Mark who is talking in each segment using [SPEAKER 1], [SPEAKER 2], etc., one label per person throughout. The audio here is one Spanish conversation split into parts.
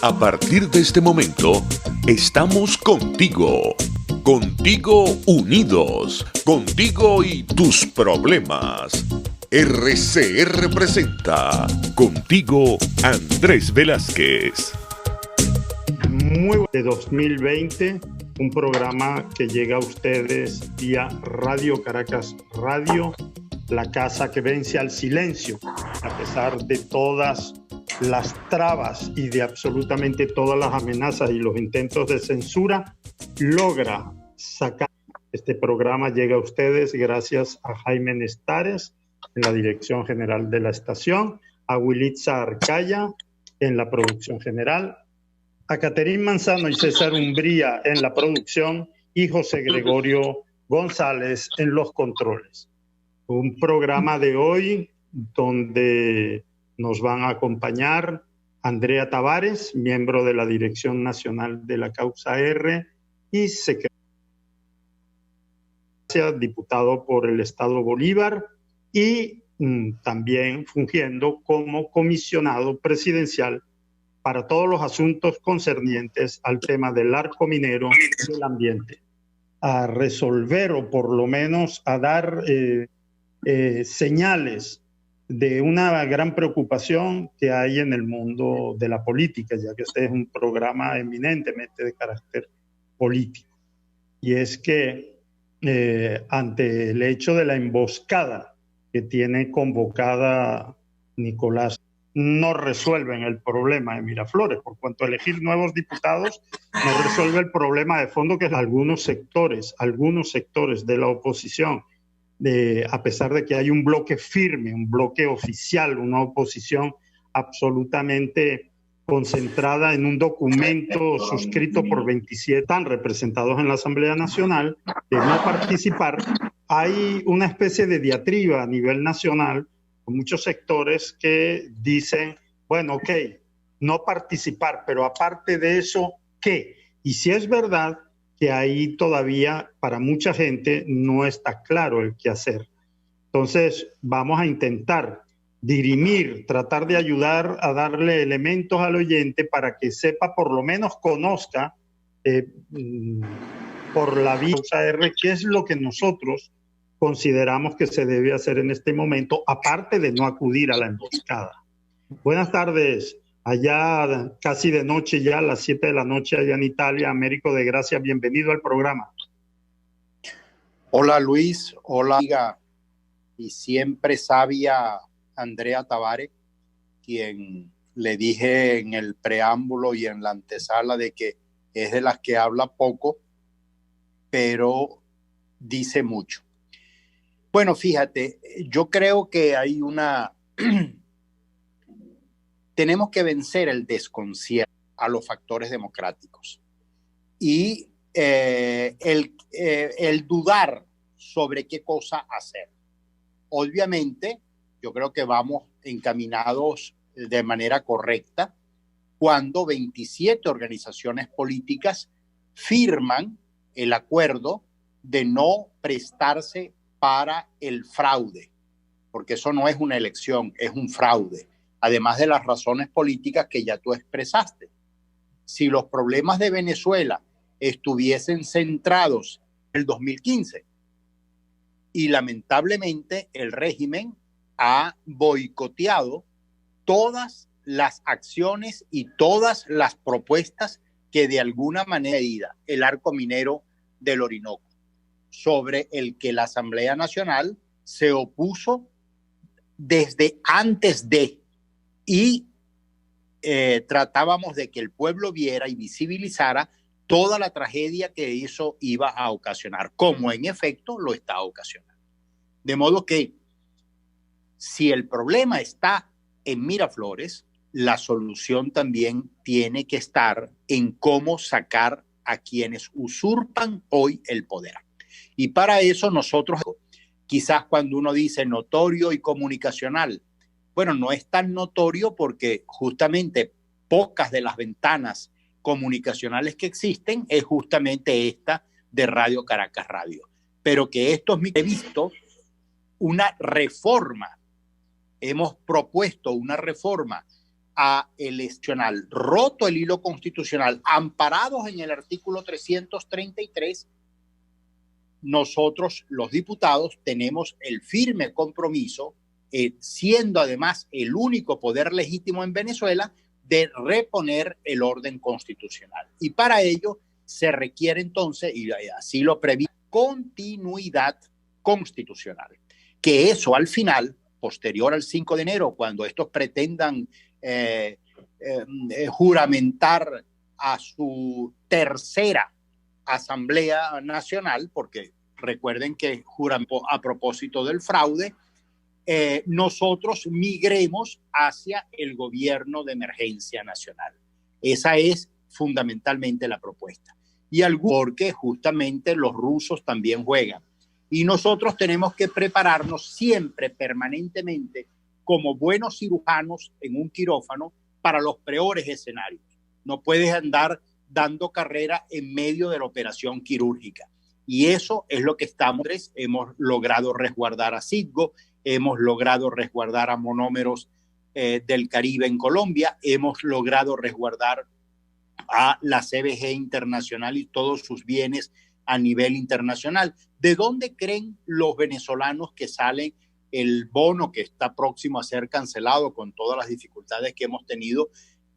[SPEAKER 1] A partir de este momento, estamos contigo. Contigo unidos. Contigo y tus problemas. RCR presenta Contigo Andrés Velázquez.
[SPEAKER 2] Muy de 2020, un programa que llega a ustedes vía Radio Caracas Radio, la casa que vence al silencio, a pesar de todas las trabas y de absolutamente todas las amenazas y los intentos de censura, logra sacar. Este programa llega a ustedes gracias a Jaime Nestares en la dirección general de la estación, a Wilitza Arcaya en la producción general, a Caterín Manzano y César Umbría en la producción y José Gregorio González en los controles. Un programa de hoy donde nos van a acompañar Andrea Tavares, miembro de la Dirección Nacional de la Causa R y secretaria, diputado por el Estado Bolívar y también fungiendo como comisionado presidencial para todos los asuntos concernientes al tema del arco minero y del ambiente, a resolver o por lo menos a dar señales de una gran preocupación que hay en el mundo de la política, ya que este es un programa eminentemente de carácter político. Y es que ante el hecho de la emboscada que tiene convocada Nicolás, no resuelven el problema de Miraflores, por cuanto elegir nuevos diputados no resuelve el problema de fondo que es algunos sectores de la oposición, a pesar de que hay un bloque firme, un bloque oficial, una oposición absolutamente concentrada en un documento suscrito por 27 tan representados en la Asamblea Nacional, de no participar, hay una especie de diatriba a nivel nacional con muchos sectores que dicen, bueno, ok, no participar, pero aparte de eso, ¿qué? Y si es verdad que ahí todavía para mucha gente no está claro el qué hacer. Entonces vamos a intentar dirimir, tratar de ayudar a darle elementos al oyente para que sepa, por lo menos conozca por la vía R qué es lo que nosotros consideramos que se debe hacer en este momento, aparte de no acudir a la emboscada. Buenas tardes. Allá casi de noche ya, a las 7 de la noche allá en Italia. Américo de Gracia, bienvenido al programa.
[SPEAKER 3] Hola Luis, hola amiga y siempre sabia Andrea Tavares, quien le dije en el preámbulo y en la antesala de que es de las que habla poco, pero dice mucho. Bueno, fíjate, yo creo que hay tenemos que vencer el desconcierto a los factores democráticos y el dudar sobre qué cosa hacer. Obviamente, yo creo que vamos encaminados de manera correcta cuando 27 organizaciones políticas firman el acuerdo de no prestarse para el fraude, porque eso no es una elección, es un fraude. Además de las razones políticas que ya tú expresaste. Si los problemas de Venezuela estuviesen centrados en el 2015 y lamentablemente el régimen ha boicoteado todas las acciones y todas las propuestas que de alguna manera el arco minero del Orinoco, sobre el que la Asamblea Nacional se opuso desde antes de y tratábamos de que el pueblo viera y visibilizara toda la tragedia que eso iba a ocasionar, como en efecto lo está ocasionando. De modo que si el problema está en Miraflores, la solución también tiene que estar en cómo sacar a quienes usurpan hoy el poder. Y para eso nosotros, quizás cuando uno dice notorio y comunicacional, bueno, no es tan notorio porque justamente pocas de las ventanas comunicacionales que existen es justamente esta de Radio Caracas Radio. Pero que esto es he visto una reforma, hemos propuesto una reforma a eleccional, roto el hilo constitucional, amparados en el artículo 333, nosotros los diputados tenemos el firme compromiso, siendo además el único poder legítimo en Venezuela, de reponer el orden constitucional. Y para ello se requiere entonces, y así lo prevé, continuidad constitucional. Que eso al final, posterior al 5 de enero, cuando estos pretendan juramentar a su tercera Asamblea Nacional, porque recuerden que juran a propósito del fraude, nosotros migremos hacia el gobierno de emergencia nacional. Esa es fundamentalmente la propuesta. Y porque justamente los rusos también juegan. Y nosotros tenemos que prepararnos siempre, permanentemente, como buenos cirujanos en un quirófano para los peores escenarios. No puedes andar dando carrera en medio de la operación quirúrgica. Y eso es lo que hemos logrado resguardar a Citgo, hemos logrado resguardar a Monómeros del Caribe en Colombia, hemos logrado resguardar a la CBG Internacional y todos sus bienes a nivel internacional. ¿De dónde creen los venezolanos que sale el bono que está próximo a ser cancelado con todas las dificultades que hemos tenido?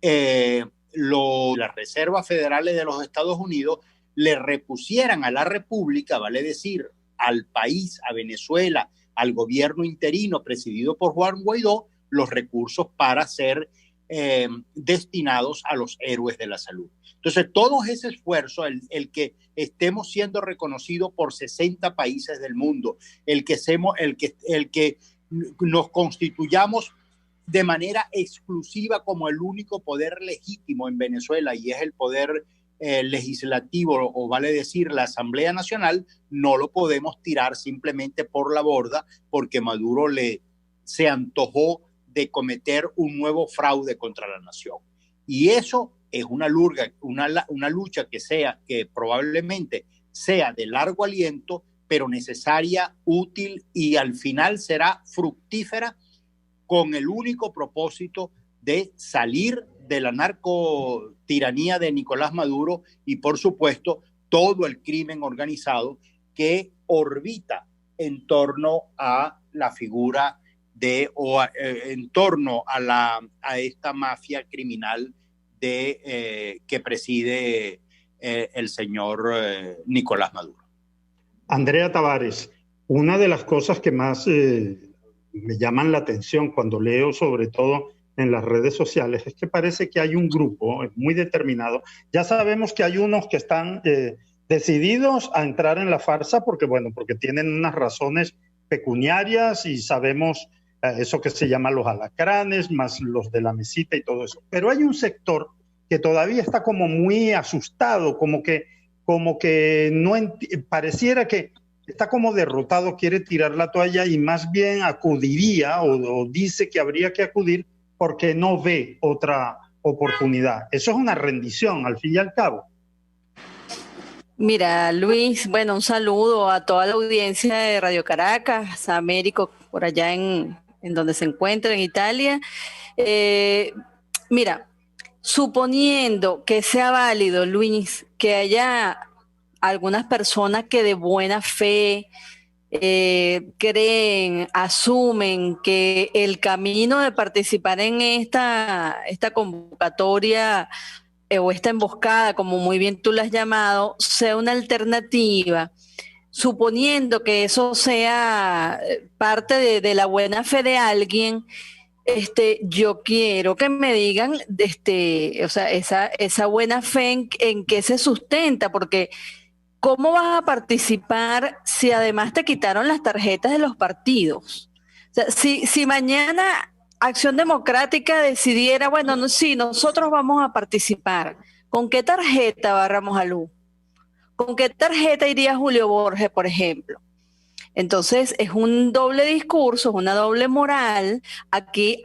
[SPEAKER 3] Las reservas federales de los Estados Unidos le repusieran a la República, vale decir, al país, a Venezuela, al gobierno interino presidido por Juan Guaidó, los recursos para ser destinados a los héroes de la salud. Entonces, todo ese esfuerzo, el que estemos siendo reconocidos por 60 países del mundo, el que nos constituyamos de manera exclusiva como el único poder legítimo en Venezuela, y es el poder legislativo, o vale decir la Asamblea Nacional, no lo podemos tirar simplemente por la borda porque Maduro se antojó de cometer un nuevo fraude contra la nación. Y eso es una lucha que probablemente sea de largo aliento, pero necesaria, útil, y al final será fructífera, con el único propósito de salir de la narcotiranía de Nicolás Maduro y, por supuesto, todo el crimen organizado que orbita en torno a la figura en torno a esta mafia criminal que preside el señor Nicolás Maduro.
[SPEAKER 2] Andrea Tavares, una de las cosas que más me llaman la atención cuando leo, sobre todo en las redes sociales, es que parece que hay un grupo muy determinado. Ya sabemos que hay unos que están decididos a entrar en la farsa porque tienen unas razones pecuniarias, y sabemos eso que se llama los alacranes, más los de la mesita y todo eso. Pero hay un sector que todavía está como muy asustado, como que no pareciera que está como derrotado, quiere tirar la toalla y más bien acudiría o dice que habría que acudir porque no ve otra oportunidad. Eso es una rendición, al fin y al cabo.
[SPEAKER 4] Mira, Luis, un saludo a toda la audiencia de Radio Caracas, a Américo por allá en donde se encuentra, en Italia. Mira, suponiendo que sea válido, Luis, que haya algunas personas que de buena fe creen, asumen que el camino de participar en esta convocatoria o esta emboscada, como muy bien tú la has llamado, sea una alternativa, suponiendo que eso sea parte de la buena fe de alguien, yo quiero que me digan, esa buena fe en qué se sustenta, porque ¿cómo vas a participar si además te quitaron las tarjetas de los partidos? O sea, si mañana Acción Democrática decidiera, sí, nosotros vamos a participar, ¿con qué tarjeta va Ramos Alú? ¿Con qué tarjeta iría Julio Borges, por ejemplo? Entonces, es un doble discurso, es una doble moral. Aquí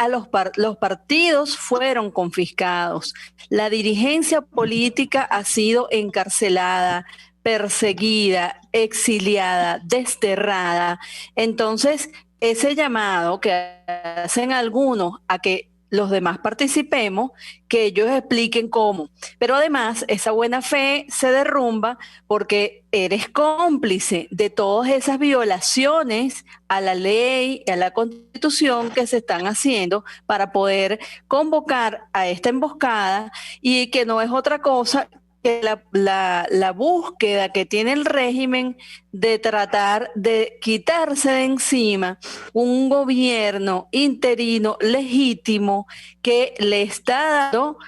[SPEAKER 4] los partidos fueron confiscados. La dirigencia política ha sido encarcelada, perseguida, exiliada, desterrada. Entonces, ese llamado que hacen algunos a que los demás participemos, que ellos expliquen cómo. Pero además, esa buena fe se derrumba porque eres cómplice de todas esas violaciones a la ley y a la Constitución que se están haciendo para poder convocar a esta emboscada, y que no es otra cosa que la búsqueda que tiene el régimen de tratar de quitarse de encima un gobierno interino legítimo que le está dando,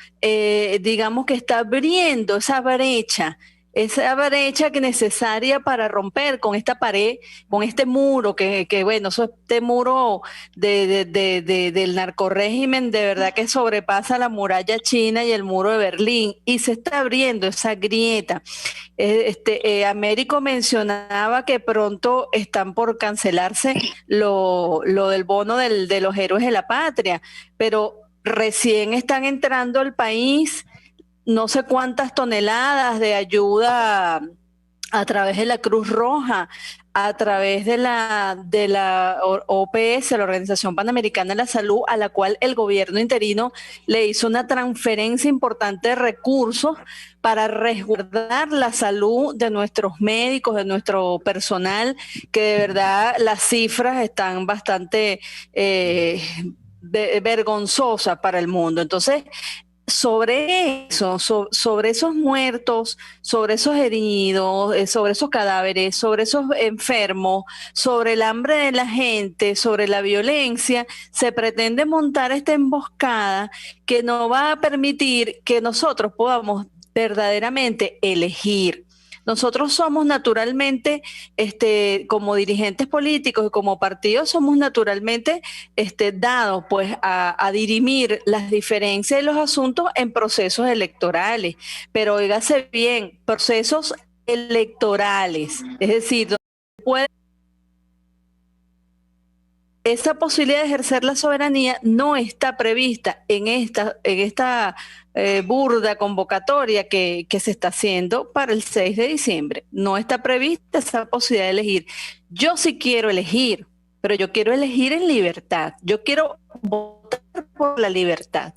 [SPEAKER 4] digamos que está abriendo esa brecha que es necesaria para romper con esta pared, con este muro, que bueno, este muro del narcorrégimen de verdad que sobrepasa la muralla china y el muro de Berlín, y se está abriendo esa grieta. Américo mencionaba que pronto están por cancelarse lo del bono de los héroes de la patria, pero recién están entrando al país no sé cuántas toneladas de ayuda a través de la Cruz Roja, a través de la OPS, la Organización Panamericana de la Salud, a la cual el gobierno interino le hizo una transferencia importante de recursos para resguardar la salud de nuestros médicos, de nuestro personal, que de verdad las cifras están bastante vergonzosas para el mundo. Entonces, sobre eso, sobre esos muertos, sobre esos heridos, sobre esos cadáveres, sobre esos enfermos, sobre el hambre de la gente, sobre la violencia, se pretende montar esta emboscada que no va a permitir que nosotros podamos verdaderamente elegir. Nosotros somos naturalmente, como dirigentes políticos y como partidos, somos naturalmente dados pues a dirimir las diferencias de los asuntos en procesos electorales. Pero óigase bien, procesos electorales, es decir, esa posibilidad de ejercer la soberanía no está prevista en esta burda convocatoria que se está haciendo para el 6 de diciembre. No está prevista esa posibilidad de elegir. Yo sí quiero elegir, pero yo quiero elegir en libertad. Yo quiero votar por la libertad.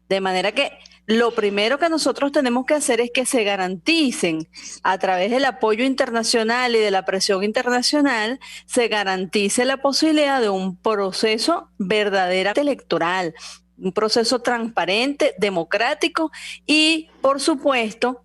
[SPEAKER 4] De manera que lo primero que nosotros tenemos que hacer es que se garanticen, a través del apoyo internacional y de la presión internacional, se garantice la posibilidad de un proceso verdaderamente electoral, un proceso transparente, democrático, y, por supuesto,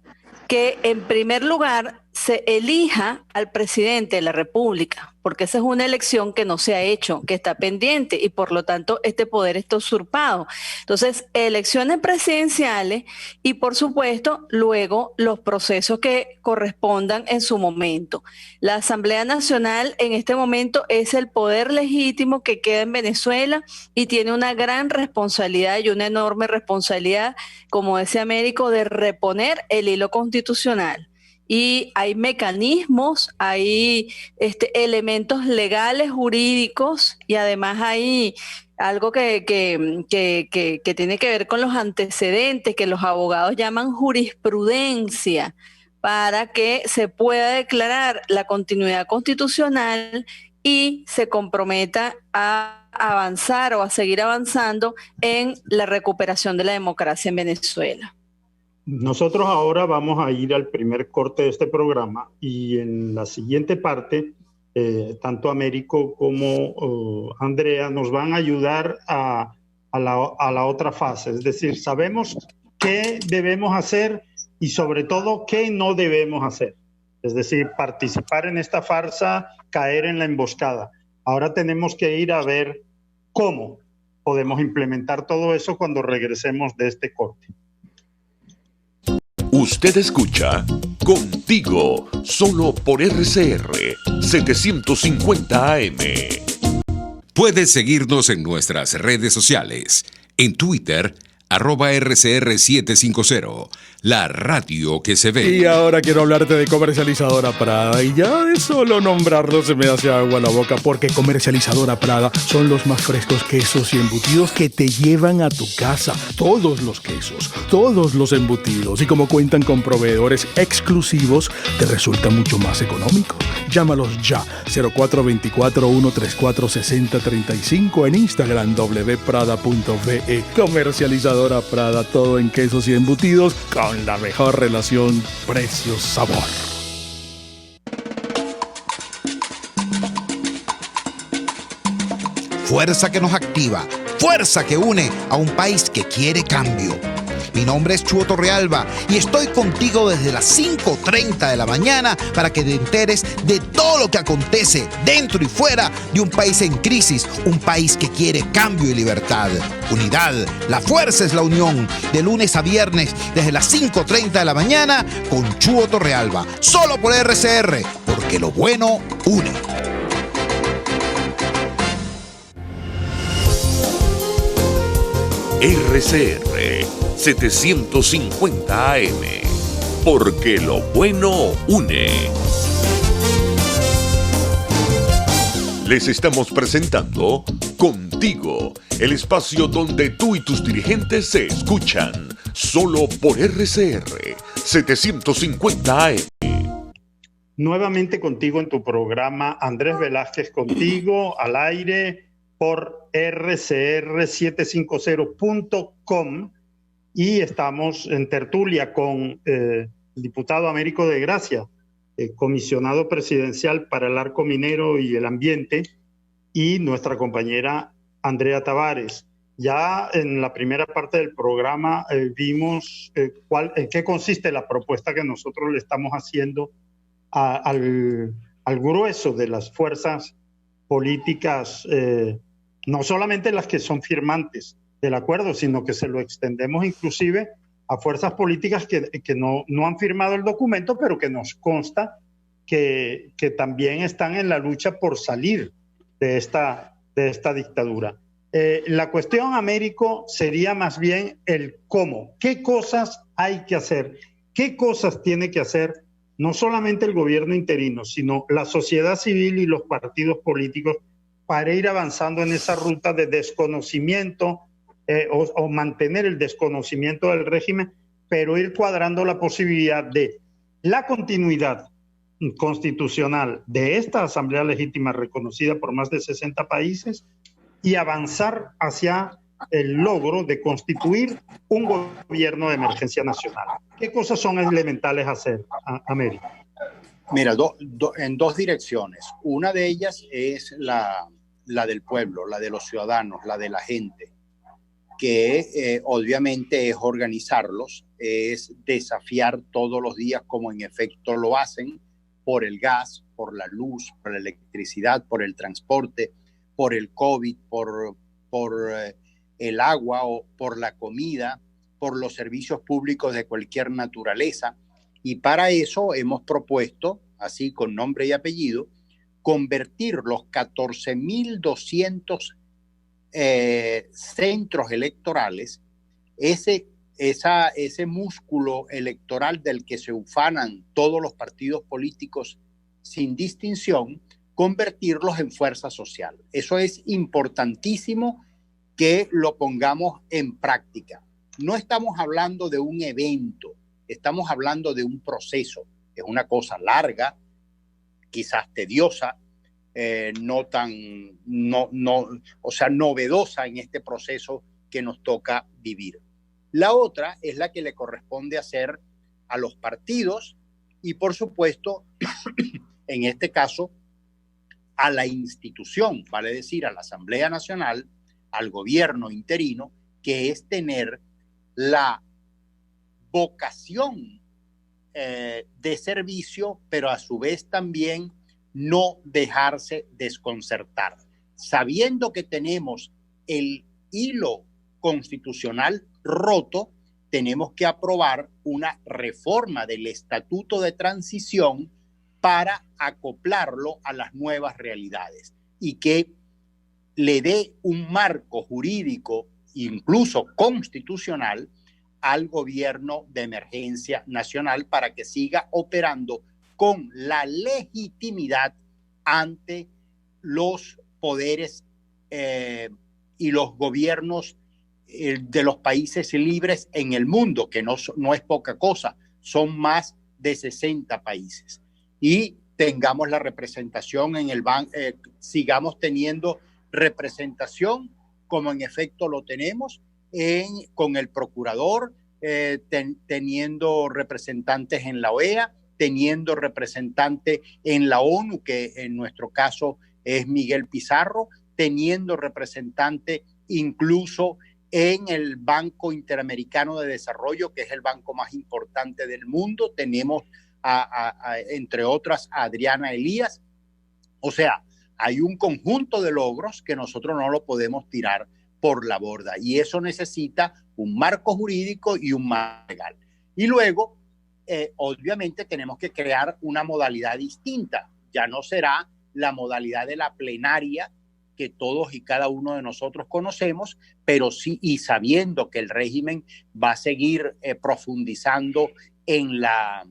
[SPEAKER 4] que en primer lugar se elija al presidente de la República, porque esa es una elección que no se ha hecho, que está pendiente, y por lo tanto este poder está usurpado. Entonces, elecciones presidenciales y, por supuesto, luego los procesos que correspondan en su momento. La Asamblea Nacional en este momento es el poder legítimo que queda en Venezuela y tiene una gran responsabilidad y una enorme responsabilidad, como decía Américo, de reponer el hilo constitucional. Y hay mecanismos, hay elementos legales, jurídicos, y además hay algo que tiene que ver con los antecedentes, que los abogados llaman jurisprudencia, para que se pueda declarar la continuidad constitucional y se comprometa a avanzar o a seguir avanzando en la recuperación de la democracia en Venezuela.
[SPEAKER 2] Nosotros ahora vamos a ir al primer corte de este programa, y en la siguiente parte, tanto Américo como Andrea nos van a ayudar a la otra fase. Es decir, sabemos qué debemos hacer y sobre todo qué no debemos hacer. Es decir, participar en esta farsa, caer en la emboscada. Ahora tenemos que ir a ver cómo podemos implementar todo eso cuando regresemos de este corte.
[SPEAKER 1] Usted escucha Contigo, solo por RCR 750 AM.
[SPEAKER 5] Puedes seguirnos en nuestras redes sociales. En Twitter, @RCR750, la radio que se ve.
[SPEAKER 6] Y ahora quiero hablarte de Comercializadora Prada, y ya de solo nombrarlo se me hace agua la boca, porque Comercializadora Prada son los más frescos quesos y embutidos que te llevan a tu casa. Todos los quesos, todos los embutidos, y como cuentan con proveedores exclusivos, te resulta mucho más económico. Llámalos ya, 0424-134-6035, en Instagram wprada.ve. Comercializadora Prada, todo en quesos y embutidos con la mejor relación precio-sabor.
[SPEAKER 7] Fuerza que nos activa, fuerza que une a un país que quiere cambio. Mi nombre es Chuo Torrealba y estoy contigo desde las 5:30 de la mañana para que te enteres de todo lo que acontece dentro y fuera de un país en crisis, un país que quiere cambio y libertad. Unidad, la fuerza es la unión, de lunes a viernes desde las 5:30 de la mañana con Chuo Torrealba, solo por RCR, porque lo bueno une.
[SPEAKER 1] RCR 750 AM, porque lo bueno une. Les estamos presentando Contigo, el espacio donde tú y tus dirigentes se escuchan, solo por RCR 750 AM.
[SPEAKER 2] Nuevamente contigo en tu programa, Andrés Velázquez contigo, al aire por rcr750.com, y estamos en tertulia con el diputado Américo de Gracia, comisionado presidencial para el Arco Minero y el Ambiente, y nuestra compañera Andrea Tavares. Ya en la primera parte del programa vimos en qué consiste la propuesta que nosotros le estamos haciendo al grueso de las fuerzas políticas, no solamente las que son firmantes del acuerdo, sino que se lo extendemos inclusive a fuerzas políticas que no han firmado el documento, pero que nos consta que también están en la lucha por salir de esta dictadura. La cuestión, Américo, sería más bien el cómo. ¿Qué cosas hay que hacer? ¿Qué cosas tiene que hacer no solamente el gobierno interino, sino la sociedad civil y los partidos políticos para ir avanzando en esa ruta de desconocimiento o mantener el desconocimiento del régimen, pero ir cuadrando la posibilidad de la continuidad constitucional de esta Asamblea Legítima reconocida por más de 60 países y avanzar hacia el logro de constituir un gobierno de emergencia nacional? ¿Qué cosas son elementales hacer, América?
[SPEAKER 3] Mira, en dos direcciones. Una de ellas es la del pueblo, la de los ciudadanos, la de la gente, que obviamente es organizarlos, es desafiar todos los días, como en efecto lo hacen, por el gas, por la luz, por la electricidad, por el transporte, por el COVID, por el agua o por la comida, por los servicios públicos de cualquier naturaleza. Y para eso hemos propuesto, así con nombre y apellido, convertir los 14.200 centros electorales, ese músculo electoral del que se ufanan todos los partidos políticos sin distinción, convertirlos en fuerza social. Eso es importantísimo que lo pongamos en práctica. No estamos hablando de un evento, estamos hablando de un proceso. Es una cosa larga, quizás tediosa, novedosa en este proceso que nos toca vivir. La otra es la que le corresponde hacer a los partidos y, por supuesto, en este caso, a la institución, vale decir, a la Asamblea Nacional, al gobierno interino, que es tener la vocación de servicio, pero a su vez también no dejarse desconcertar. Sabiendo que tenemos el hilo constitucional roto, tenemos que aprobar una reforma del Estatuto de Transición para acoplarlo a las nuevas realidades y que le dé un marco jurídico, incluso constitucional, al gobierno de emergencia nacional para que siga operando con la legitimidad ante los poderes y los gobiernos de los países libres en el mundo, que no es poca cosa, son más de 60 países. Y tengamos la representación en el banco, sigamos teniendo representación como en efecto lo tenemos con el procurador, teniendo representantes en la OEA, teniendo representante en la ONU, que en nuestro caso es Miguel Pizarro, teniendo representante incluso en el Banco Interamericano de Desarrollo, que es el banco más importante del mundo. Tenemos, entre otras, a Adriana Elías. O sea, hay un conjunto de logros que nosotros no lo podemos tirar por la borda, y eso necesita un marco jurídico y un marco legal. Y luego, obviamente, tenemos que crear una modalidad distinta. Ya no será la modalidad de la plenaria que todos y cada uno de nosotros conocemos, pero sí, y sabiendo que el régimen va a seguir profundizando en la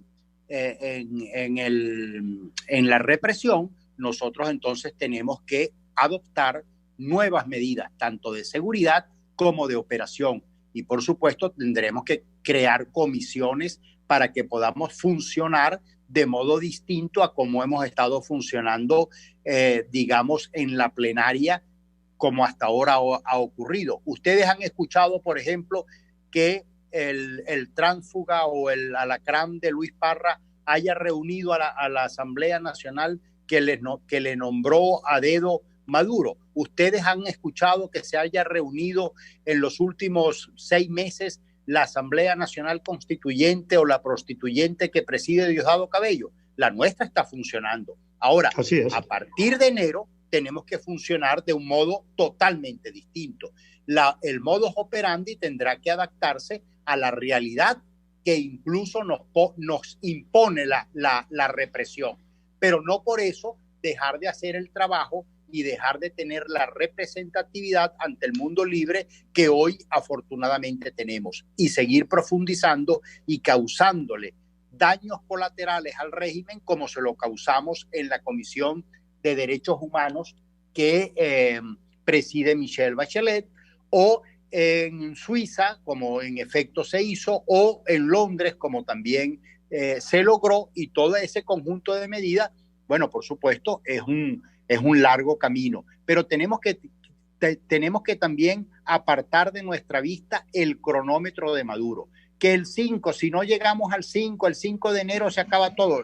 [SPEAKER 3] represión, nosotros entonces tenemos que adoptar nuevas medidas, tanto de seguridad como de operación. Y por supuesto tendremos que crear comisiones para que podamos funcionar de modo distinto a cómo hemos estado funcionando, digamos, en la plenaria, como hasta ahora ha ocurrido. Ustedes han escuchado, por ejemplo, que el tránsfuga o el alacrán de Luis Parra haya reunido a la Asamblea Nacional que le nombró a dedo Maduro. Ustedes han escuchado que se haya reunido en los últimos 6 meses la Asamblea Nacional Constituyente o la prostituyente que preside Diosdado Cabello. La nuestra está funcionando. Ahora, a partir de enero, tenemos que funcionar de un modo totalmente distinto. El modus operandi tendrá que adaptarse a la realidad que incluso nos impone la represión, pero no por eso dejar de hacer el trabajo y dejar de tener la representatividad ante el mundo libre que hoy afortunadamente tenemos, y seguir profundizando y causándole daños colaterales al régimen como se lo causamos en la Comisión de Derechos Humanos que preside Michelle Bachelet, o en Suiza, como en efecto se hizo, o en Londres, como también se logró, y todo ese conjunto de medidas, bueno, por supuesto, es un largo camino, pero tenemos que también apartar de nuestra vista el cronómetro de Maduro, que el 5, si no llegamos al 5, el 5 de enero se acaba todo.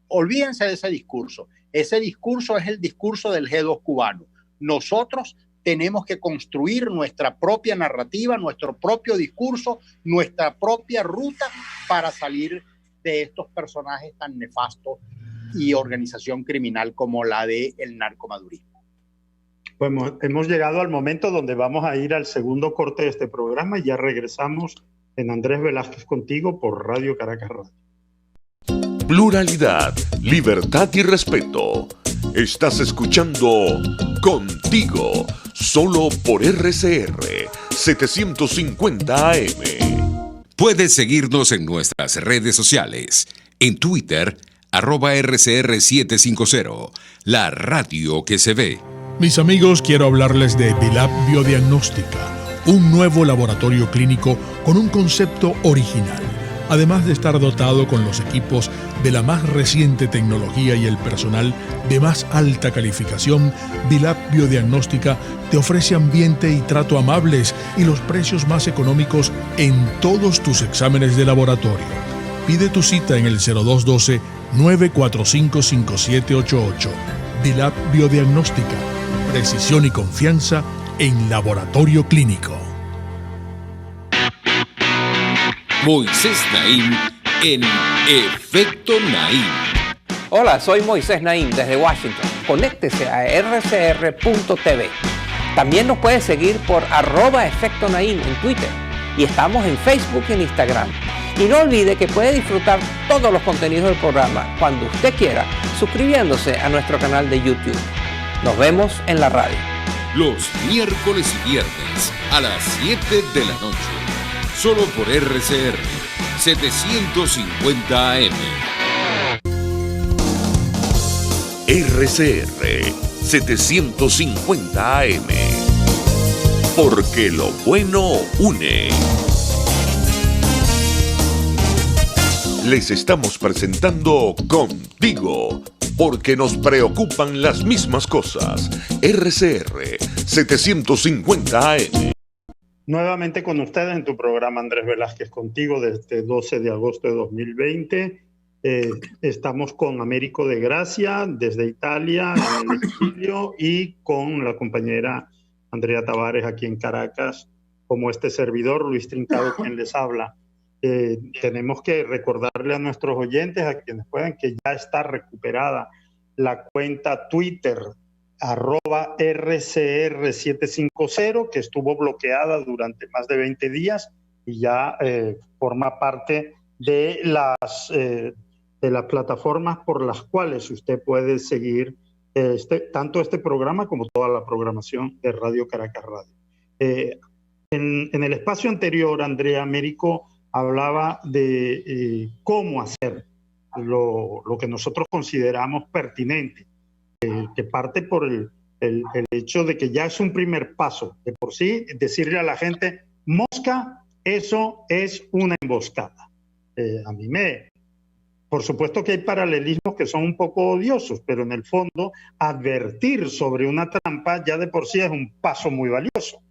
[SPEAKER 3] Olvídense de ese discurso. Ese discurso es el discurso del G2 cubano. Nosotros tenemos que construir nuestra propia narrativa, nuestro propio discurso, nuestra propia ruta para salir de estos personajes tan nefastos y organización criminal como la del narcomadurismo.
[SPEAKER 2] Pues hemos llegado al momento donde vamos a ir al segundo corte de este programa y ya regresamos en Andrés Velázquez Contigo por Radio Caracas Radio.
[SPEAKER 1] Pluralidad, libertad y respeto. Estás escuchando Contigo, solo por RCR 750 AM.
[SPEAKER 5] Puedes seguirnos en nuestras redes sociales. En Twitter, @RCR750, la radio que se ve.
[SPEAKER 6] Mis amigos, quiero hablarles de Vilap Biodiagnóstica, un nuevo laboratorio clínico con un concepto original. Además de estar dotado con los equipos de la más reciente tecnología y el personal de más alta calificación, Vilap Biodiagnóstica te ofrece ambiente y trato amables y los precios más económicos en todos tus exámenes de laboratorio. Pide tu cita en el 0212-945-5788. Vilap Biodiagnóstica, precisión y confianza en laboratorio clínico.
[SPEAKER 5] Moisés Naim en Efecto Naim.
[SPEAKER 8] Hola, soy Moisés Naim desde Washington. Conéctese a rcr.tv. También nos puede seguir por @Efecto Naim en Twitter. Y estamos en Facebook y en Instagram. Y no olvide que puede disfrutar todos los contenidos del programa cuando usted quiera, suscribiéndose a nuestro canal de YouTube. Nos vemos en la radio.
[SPEAKER 5] Los miércoles y viernes a las 7 de la noche. Solo por RCR 750 AM.
[SPEAKER 1] RCR 750 AM. Porque lo bueno une. Les estamos presentando Contigo porque nos preocupan las mismas cosas. RCR 750 AM.
[SPEAKER 2] Nuevamente con ustedes en tu programa Andrés Velázquez contigo desde 12 de agosto de 2020. Estamos con Américo de Gracia desde Italia en el exilio y con la compañera Andrea Tavares aquí en Caracas como este servidor Luis Trincado quien les habla. Tenemos que recordarle a nuestros oyentes, a quienes puedan, que ya está recuperada la cuenta Twitter @RCR750, que estuvo bloqueada durante más de 20 días y ya forma parte de las plataformas por las cuales usted puede seguir tanto este programa como toda la programación de Radio Caracas Radio. En el espacio anterior, Andrea, Américo hablaba de cómo hacer lo que nosotros consideramos pertinente, que parte por el hecho de que ya es un primer paso, de por sí decirle a la gente, mosca, eso es una emboscada. Por supuesto que hay paralelismos que son un poco odiosos, pero en el fondo advertir sobre una trampa ya de por sí es un paso muy valioso.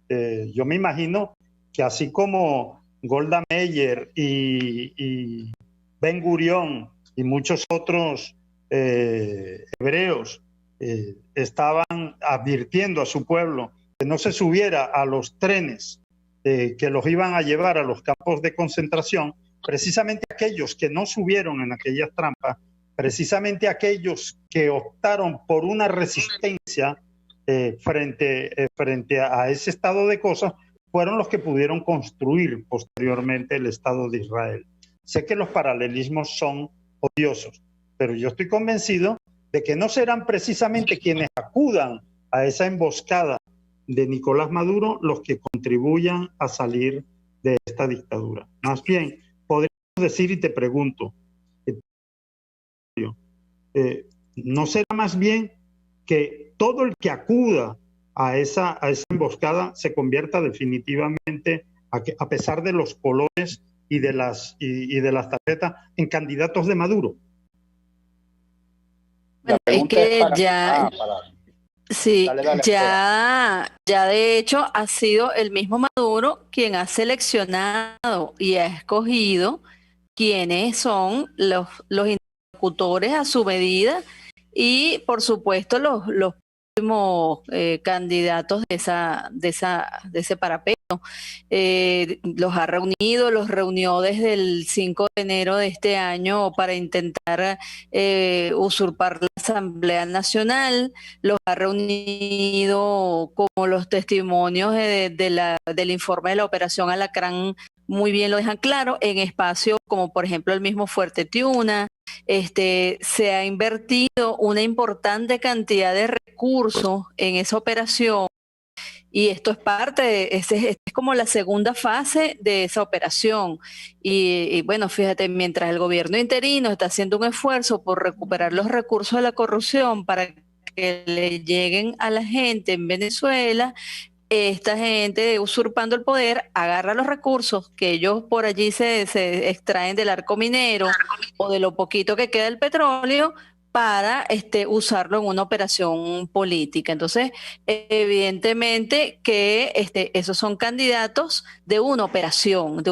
[SPEAKER 2] Yo me imagino que así como Golda Meir y Ben Gurión y muchos otros hebreos estaban advirtiendo a su pueblo que no se subiera a los trenes que los iban a llevar a los campos de concentración, precisamente aquellos que no subieron en aquellas trampas, precisamente aquellos que optaron por una resistencia frente a ese estado de cosas, fueron los que pudieron construir posteriormente el Estado de Israel. Sé que los paralelismos son odiosos, pero yo estoy convencido de que no serán precisamente quienes acudan a esa emboscada de Nicolás Maduro los que contribuyan a salir de esta dictadura. Más bien, podríamos decir, y te pregunto, ¿no será más bien que todo el que acuda a esa emboscada se convierta definitivamente, a pesar de los colores y de las tarjetas, en candidatos de Maduro?
[SPEAKER 4] Bueno, es que ya, sí,
[SPEAKER 3] dale,
[SPEAKER 4] ya de hecho ha sido el mismo Maduro quien ha seleccionado y ha escogido quiénes son los interlocutores a su medida y por supuesto los últimos candidatos de ese parapeto. Los ha reunido, los reunió desde el 5 de enero de este año para intentar usurpar la Asamblea Nacional, los ha reunido como los testimonios del informe de la Operación Alacrán muy bien lo dejan claro, en espacios como por ejemplo el mismo Fuerte Tiuna. Se ha invertido una importante cantidad de recursos en esa operación y esto es es como la segunda fase de esa operación. Y bueno, fíjate, mientras el gobierno interino está haciendo un esfuerzo por recuperar los recursos de la corrupción para que le lleguen a la gente en Venezuela, esta gente usurpando el poder agarra los recursos que ellos por allí se extraen del arco minero o de lo poquito que queda del petróleo para usarlo en una operación política. Entonces, evidentemente que esos son candidatos de una operación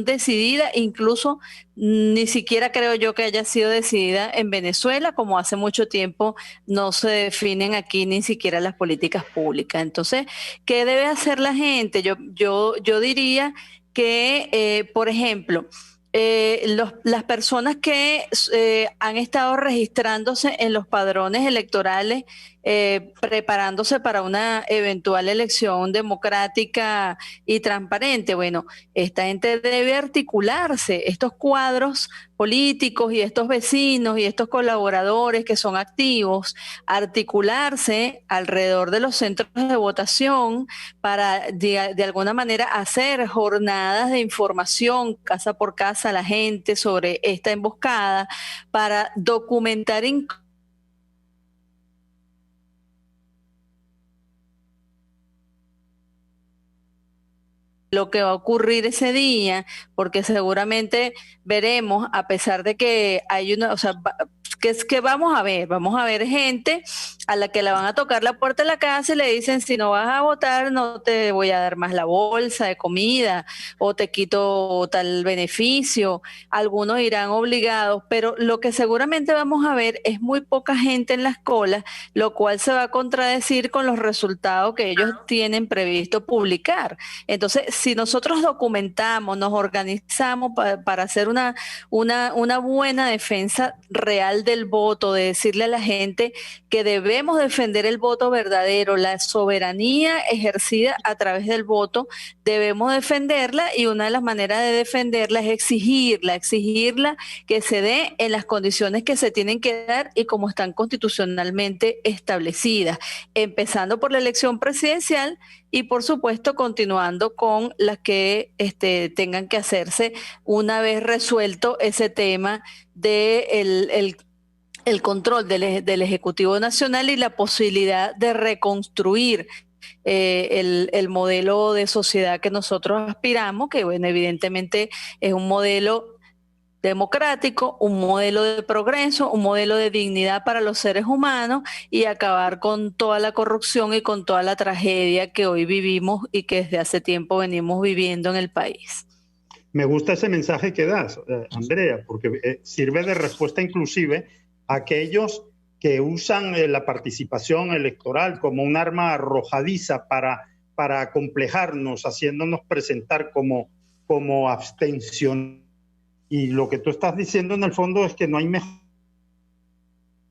[SPEAKER 4] decidida, incluso ni siquiera creo yo que haya sido decidida en Venezuela, como hace mucho tiempo no se definen aquí ni siquiera las políticas públicas. Entonces, ¿qué debe hacer la gente? Yo diría que, por ejemplo, las personas que han estado registrándose en los padrones electorales, preparándose para una eventual elección democrática y transparente, bueno, esta gente debe articularse, estos cuadros políticos y estos vecinos y estos colaboradores que son activos, articularse alrededor de los centros de votación para de alguna manera hacer jornadas de información casa por casa a la gente sobre esta emboscada, para documentar lo que va a ocurrir ese día, porque seguramente veremos, a pesar de que hay ¿Qué vamos a ver? Vamos a ver gente a la que le van a tocar la puerta de la casa y le dicen, si no vas a votar, no te voy a dar más la bolsa de comida o te quito tal beneficio. Algunos irán obligados, pero lo que seguramente vamos a ver es muy poca gente en las colas, lo cual se va a contradecir con los resultados que ellos tienen previsto publicar. Entonces, si nosotros documentamos, nos organizamos para hacer una buena defensa real del voto, de decirle a la gente que debemos defender el voto verdadero, la soberanía ejercida a través del voto, debemos defenderla, y una de las maneras de defenderla es exigirla que se dé en las condiciones que se tienen que dar y como están constitucionalmente establecidas, empezando por la elección presidencial y por supuesto continuando con las que tengan que hacerse una vez resuelto ese tema de el control del Ejecutivo Nacional y la posibilidad de reconstruir el modelo de sociedad que nosotros aspiramos, que bueno, evidentemente es un modelo democrático, un modelo de progreso, un modelo de dignidad para los seres humanos, y acabar con toda la corrupción y con toda la tragedia que hoy vivimos y que desde hace tiempo venimos viviendo en el país.
[SPEAKER 2] Me gusta ese mensaje que das, Andrea, porque sirve de respuesta inclusive a aquellos que usan la participación electoral como un arma arrojadiza para acomplejarnos, haciéndonos presentar como abstención. Y lo que tú estás diciendo en el fondo es que no hay mejor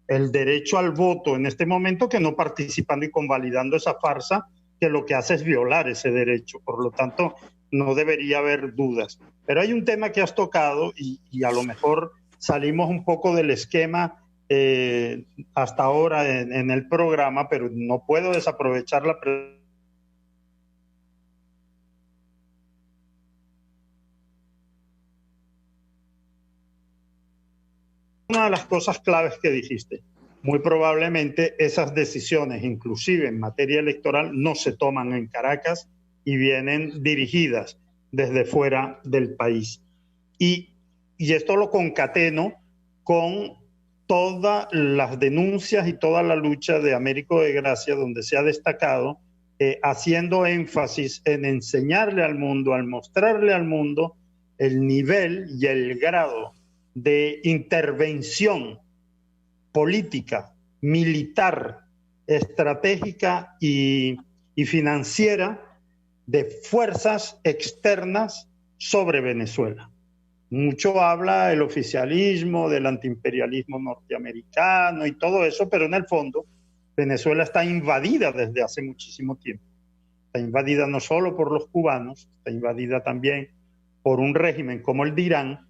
[SPEAKER 2] el derecho al voto en este momento que no participando y convalidando esa farsa, que lo que hace es violar ese derecho. Por lo tanto, no debería haber dudas. Pero hay un tema que has tocado y a lo mejor salimos un poco del esquema hasta ahora en el programa, pero no puedo desaprovechar la pregunta. Una de las cosas claves que dijiste, muy probablemente esas decisiones, inclusive en materia electoral, no se toman en Caracas y vienen dirigidas desde fuera del país. Y esto lo concateno con todas las denuncias y toda la lucha de Américo de Gracia, donde se ha destacado haciendo énfasis en enseñarle al mundo, al mostrarle al mundo el nivel y el grado de intervención política, militar, estratégica y financiera de fuerzas externas sobre Venezuela. Mucho habla el oficialismo del antiimperialismo norteamericano y todo eso, pero en el fondo Venezuela está invadida desde hace muchísimo tiempo. Está invadida no solo por los cubanos, está invadida también por un régimen como el de Irán,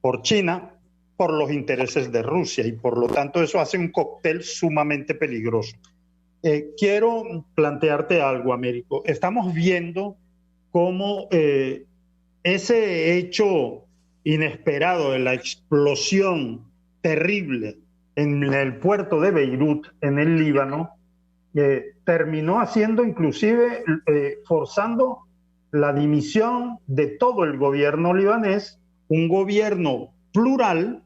[SPEAKER 2] por China, por los intereses de Rusia, y por lo tanto eso hace un cóctel sumamente peligroso. Quiero plantearte algo, Américo. Estamos viendo cómo ese hecho inesperado de la explosión terrible en el puerto de Beirut, en el Líbano, terminó haciendo inclusive forzando la dimisión de todo el gobierno libanés, un gobierno plural,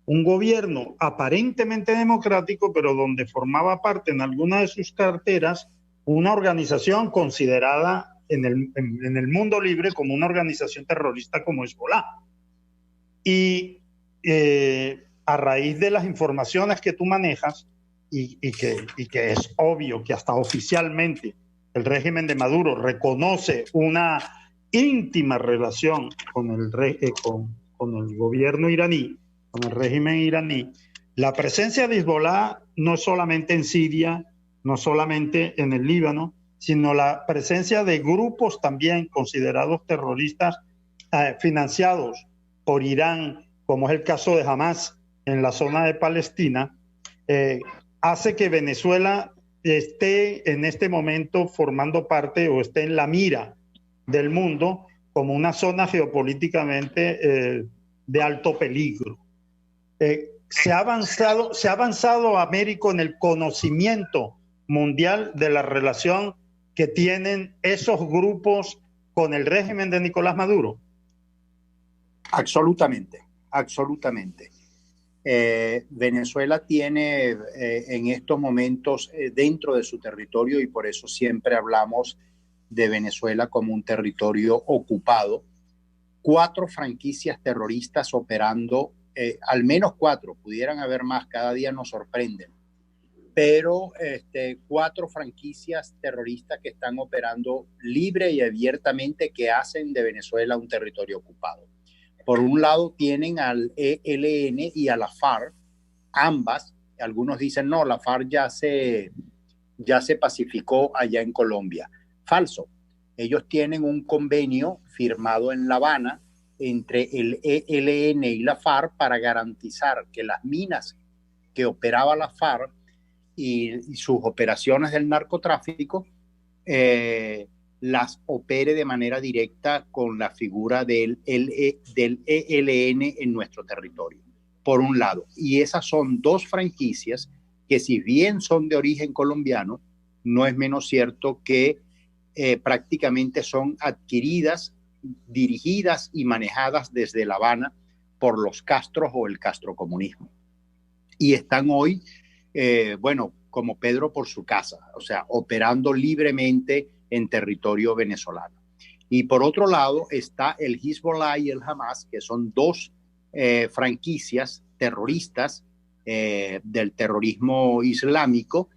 [SPEAKER 2] un gobierno aparentemente democrático, pero donde formaba parte en alguna de sus carteras una organización considerada en el mundo libre como una organización terrorista como Hezbollah. Y a raíz de las informaciones que tú manejas, y que es obvio que hasta oficialmente el régimen de Maduro reconoce una íntima relación con el gobierno iraní, con el régimen iraní, la presencia de Hezbollah no solamente en Siria, no solamente en el Líbano, sino la presencia de grupos también considerados terroristas financiados por Irán, como es el caso de Hamas en la zona de Palestina, hace que Venezuela esté en este momento formando parte o esté en la mira del mundo como una zona geopolíticamente de alto peligro. Se ha avanzado, Américo, en el conocimiento mundial de la relación que tienen esos grupos con el régimen de Nicolás Maduro.
[SPEAKER 3] Absolutamente, absolutamente. Venezuela tiene en estos momentos dentro de su territorio, y por eso siempre hablamos de Venezuela como un territorio ocupado, 4 franquicias terroristas operando, al menos 4, pudieran haber más, cada día nos sorprenden, pero 4 franquicias terroristas que están operando libre y abiertamente, que hacen de Venezuela un territorio ocupado. Por un lado tienen al ELN y a la FARC, ambas. Algunos dicen, no, la FARC ya se pacificó allá en Colombia. Falso. Ellos tienen un convenio firmado en La Habana entre el ELN y la FARC para garantizar que las minas que operaba la FARC y sus operaciones del narcotráfico las opere de manera directa con la figura del ELN en nuestro territorio, por un lado. Y esas son 2 franquicias que, si bien son de origen colombiano, no es menos cierto que prácticamente son adquiridas, dirigidas y manejadas desde La Habana por los Castros o el castrocomunismo. Y están hoy, como Pedro por su casa, o sea, operando libremente en territorio venezolano. Y por otro lado está el Hezbollah y el Hamas, que son 2 franquicias terroristas del terrorismo islámico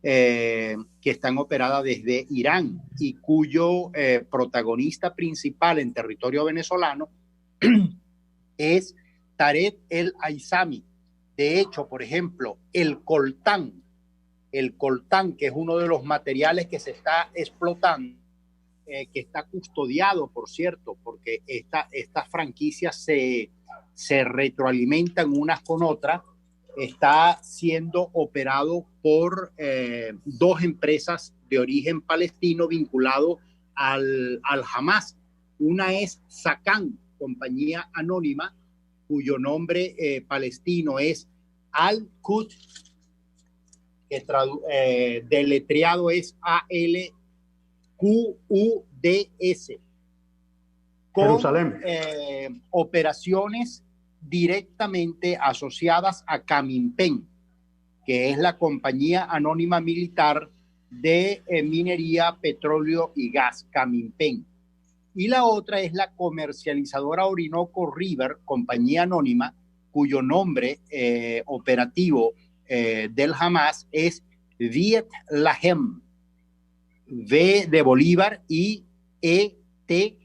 [SPEAKER 3] que están operadas desde Irán y cuyo protagonista principal en territorio venezolano es Tarek el-Aizami. De hecho, por ejemplo, el coltán, que es uno de los materiales que se está explotando, que está custodiado, por cierto, porque estas franquicias se retroalimentan unas con otras, está siendo operado por 2 empresas de origen palestino vinculado al Hamas. Una es Sakan, compañía anónima, cuyo nombre palestino es Al-Quds, que deletreado es ALQUDS, con
[SPEAKER 2] Jerusalén.
[SPEAKER 3] operaciones directamente asociadas a Caminpen, que es la compañía anónima militar de minería, petróleo y gas, Caminpen. Y la otra es la comercializadora Orinoco River, compañía anónima, cuyo nombre operativo del Hamas es Viet Lahem, V de Bolívar y ETLAHEM,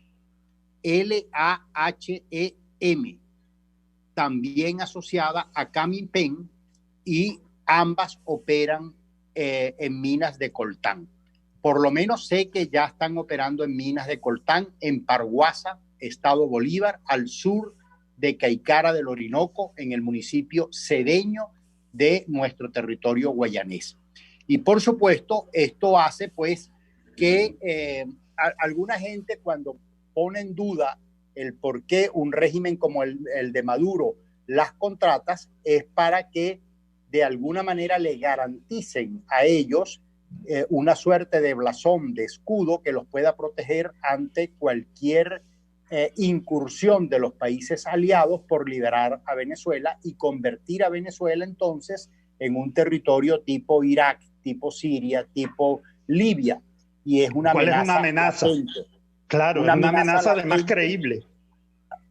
[SPEAKER 3] también asociada a Caminpen, y ambas operan en minas de coltán. Por lo menos sé que ya están operando en minas de coltán en Parguasa, estado Bolívar, al sur de Caicara del Orinoco, en el municipio cedeño de nuestro territorio guayanés. Y por supuesto, esto hace pues que alguna gente, cuando pone en duda el por qué un régimen como el de Maduro las contratas, es para que de alguna manera le garanticen a ellos una suerte de blasón, de escudo que los pueda proteger ante cualquier incursión de los países aliados por liberar a Venezuela y convertir a Venezuela entonces en un territorio tipo Irak, tipo Siria, tipo Libia. Y es una amenaza.
[SPEAKER 2] ¿Cuál es una amenaza? Claro, una amenaza además creíble.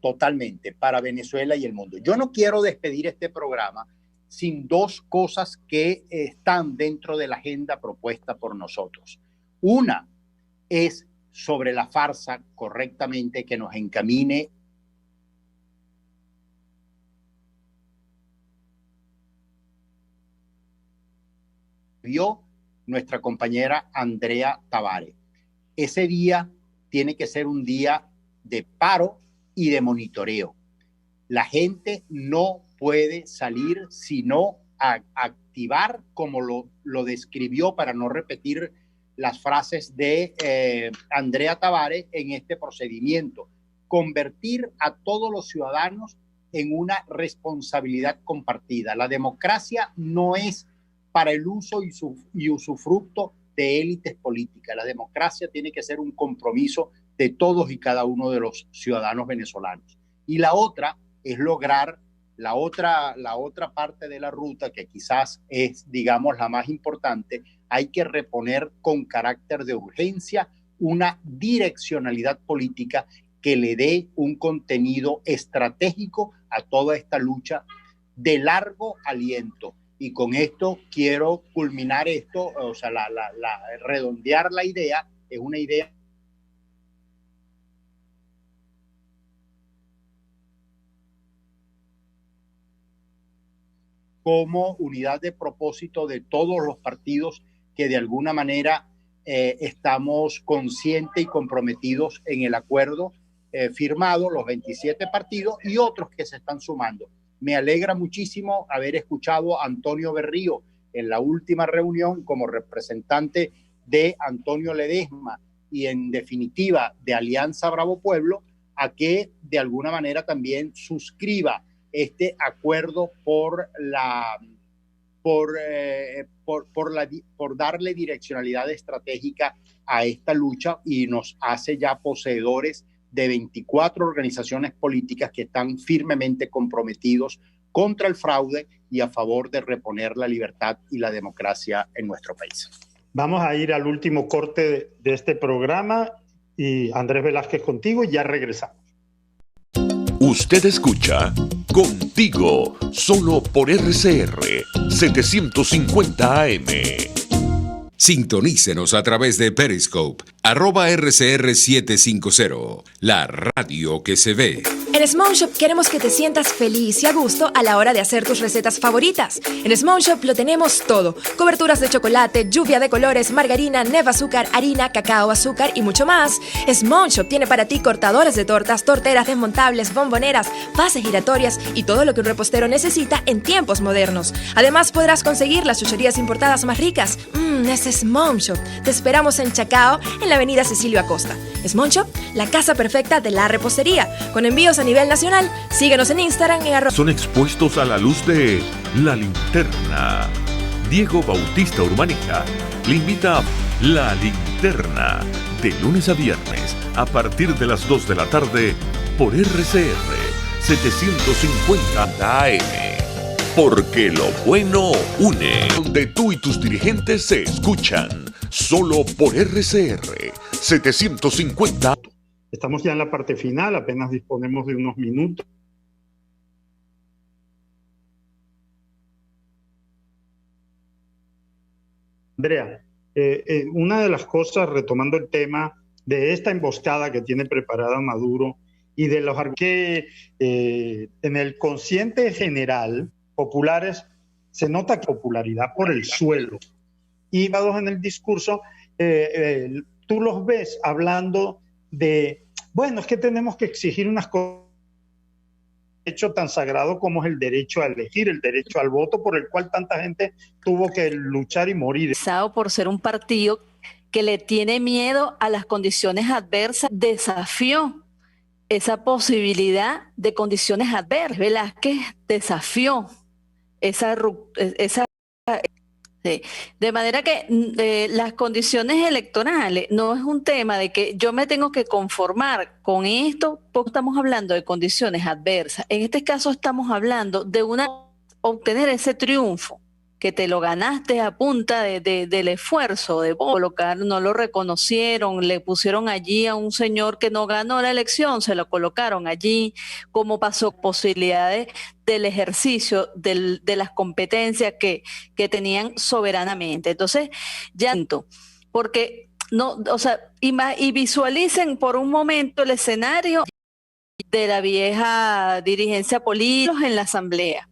[SPEAKER 3] Totalmente, para Venezuela y el mundo. Yo no quiero despedir este programa sin 2 cosas que están dentro de la agenda propuesta por nosotros. Una es sobre la farsa, correctamente, que nos encamine vio nuestra compañera Andrea Tabare. Ese día tiene que ser un día de paro y de monitoreo. La gente no puede salir sino a activar, como lo describió, para no repetir las frases de Andrea Tabare en este procedimiento, convertir a todos los ciudadanos en una responsabilidad compartida. La democracia no es para el uso y usufructo de élites políticas. La democracia tiene que ser un compromiso de todos y cada uno de los ciudadanos venezolanos. Y la otra es lograr La otra parte de la ruta, que quizás es, digamos, la más importante, hay que reponer con carácter de urgencia una direccionalidad política que le dé un contenido estratégico a toda esta lucha de largo aliento. Y con esto quiero culminar esto, o sea, redondear la idea, es una idea como unidad de propósito de todos los partidos que de alguna manera estamos conscientes y comprometidos en el acuerdo firmado, los 27 partidos y otros que se están sumando. Me alegra muchísimo haber escuchado a Antonio Berrío en la última reunión como representante de Antonio Ledesma y en definitiva de Alianza Bravo Pueblo, a que de alguna manera también suscriba este acuerdo por darle direccionalidad estratégica a esta lucha y nos hace ya poseedores de 24 organizaciones políticas que están firmemente comprometidos contra el fraude y a favor de reponer la libertad y la democracia en nuestro país.
[SPEAKER 2] Vamos a ir al último corte de este programa y Andrés Velázquez contigo y ya regresamos.
[SPEAKER 1] Usted escucha Contigo, solo por RCR 750 AM.
[SPEAKER 5] Sintonícenos a través de Periscope, @RCR750, la radio que se ve.
[SPEAKER 9] En Small Shop queremos que te sientas feliz y a gusto a la hora de hacer tus recetas favoritas. En Small Shop lo tenemos todo: coberturas de chocolate, lluvia de colores, margarina, neva azúcar, harina, cacao, azúcar y mucho más. Small Shop tiene para ti cortadores de tortas, torteras desmontables, bomboneras, bases giratorias y todo lo que un repostero necesita en tiempos modernos. Además podrás conseguir las chucherías importadas más ricas. Es Small Shop. Te esperamos en Chacao, en la avenida Cecilio Acosta. Small Shop, la casa perfecta de la repostería, con envíos a nivel nacional. Síguenos en Instagram en
[SPEAKER 1] Son expuestos a la luz de La Linterna. Diego Bautista Urmanica le invita a La Linterna, de lunes a viernes, a partir de las 2 de la tarde, por RCR 750 AM. Porque lo bueno une. Donde tú y tus dirigentes se escuchan. Solo por RCR 750.
[SPEAKER 2] Estamos ya en la parte final, apenas disponemos de unos minutos. Andrea, una de las cosas, retomando el tema de esta emboscada que tiene preparada Maduro y de los que en el consciente general populares se nota popularidad por el suelo. Y en el discurso, tú los ves hablando de, bueno, es que tenemos que exigir unas cosas, derecho tan sagrado como es el derecho a elegir, el derecho al voto, por el cual tanta gente tuvo que luchar y morir.
[SPEAKER 4] Por ser un partido que le tiene miedo a las condiciones adversas, desafió esa posibilidad de condiciones adversas. Velázquez desafió esa sí. De manera que las condiciones electorales no es un tema de que yo me tengo que conformar con esto, porque estamos hablando de condiciones adversas. En este caso estamos hablando de obtener ese triunfo que te lo ganaste a punta del esfuerzo de colocar, no lo reconocieron, le pusieron allí a un señor que no ganó la elección, se lo colocaron allí, como pasó posibilidades del ejercicio de las competencias que tenían soberanamente. Entonces, ya, porque no, o sea, y visualicen por un momento el escenario de la vieja dirigencia política en la asamblea.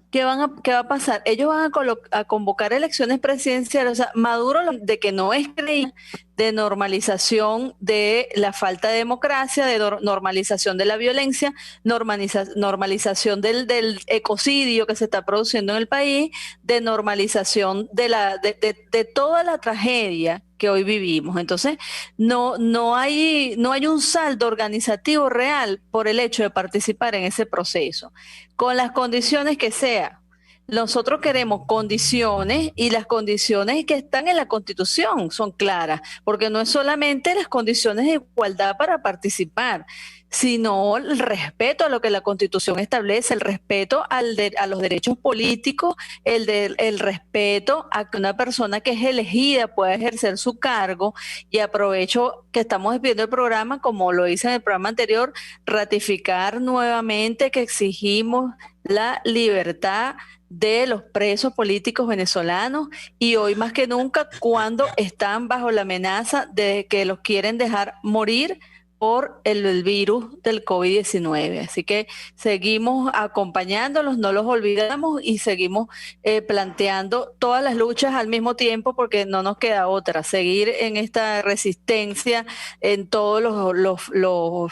[SPEAKER 4] ¿Qué va a pasar? Ellos van a convocar elecciones presidenciales. O sea, Maduro, de que no es creíble, de normalización de la falta de democracia, de normalización de la violencia, normalización del ecocidio que se está produciendo en el país, de normalización de toda la tragedia que hoy vivimos. Entonces, no hay un saldo organizativo real por el hecho de participar en ese proceso, con las condiciones que sea. Nosotros queremos condiciones, y las condiciones que están en la Constitución son claras, porque no es solamente las condiciones de igualdad para participar, sino el respeto a lo que la Constitución establece, el respeto a los derechos políticos, el respeto a que una persona que es elegida pueda ejercer su cargo. Y aprovecho que estamos viendo el programa, como lo hice en el programa anterior, ratificar nuevamente que exigimos la libertad de los presos políticos venezolanos, y hoy más que nunca cuando están bajo la amenaza de que los quieren dejar morir por el virus del COVID-19. Así que seguimos acompañándolos, no los olvidamos y seguimos planteando todas las luchas al mismo tiempo, porque no nos queda otra, seguir en esta resistencia en todos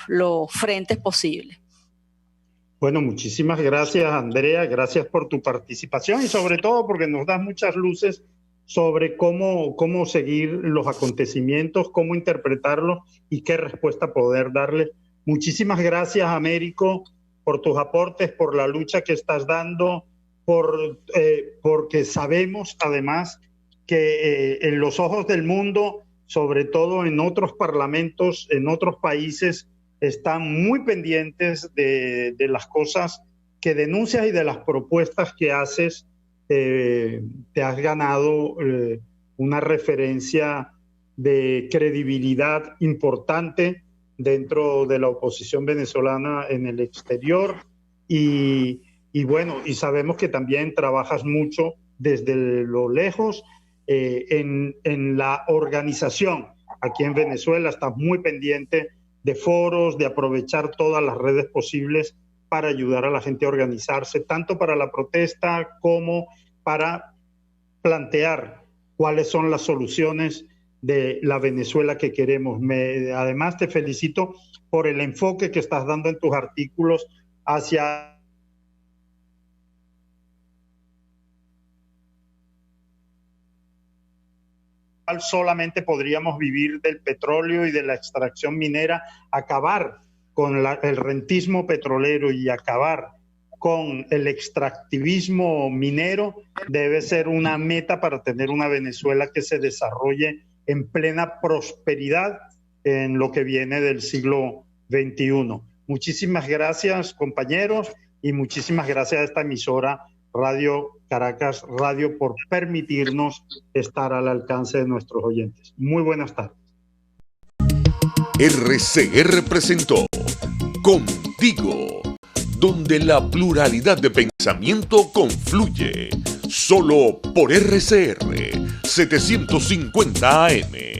[SPEAKER 4] los frentes posibles.
[SPEAKER 2] Bueno, muchísimas gracias, Andrea, gracias por tu participación y sobre todo porque nos das muchas luces sobre cómo seguir los acontecimientos, cómo interpretarlos y qué respuesta poder darle. Muchísimas gracias, Américo, por tus aportes, por la lucha que estás dando, porque sabemos además que en los ojos del mundo, sobre todo en otros parlamentos, en otros países, están muy pendientes de las cosas que denuncias y de las propuestas que haces. Te has ganado una referencia de credibilidad importante dentro de la oposición venezolana en el exterior y bueno, y sabemos que también trabajas mucho desde lo lejos en la organización aquí en Venezuela. Estás muy pendiente de foros, de aprovechar todas las redes posibles para ayudar a la gente a organizarse, tanto para la protesta como para plantear cuáles son las soluciones de la Venezuela que queremos. Además, te felicito por el enfoque que estás dando en tus artículos hacia solamente podríamos vivir del petróleo y de la extracción minera, acabar con el rentismo petrolero y acabar con el extractivismo minero debe ser una meta para tener una Venezuela que se desarrolle en plena prosperidad en lo que viene del siglo XXI. Muchísimas gracias, compañeros, y muchísimas gracias a esta emisora Radio Caracas Radio por permitirnos estar al alcance de nuestros oyentes. Muy buenas tardes.
[SPEAKER 1] RCR presentó Contigo, donde la pluralidad de pensamiento confluye, solo por RCR 750 AM.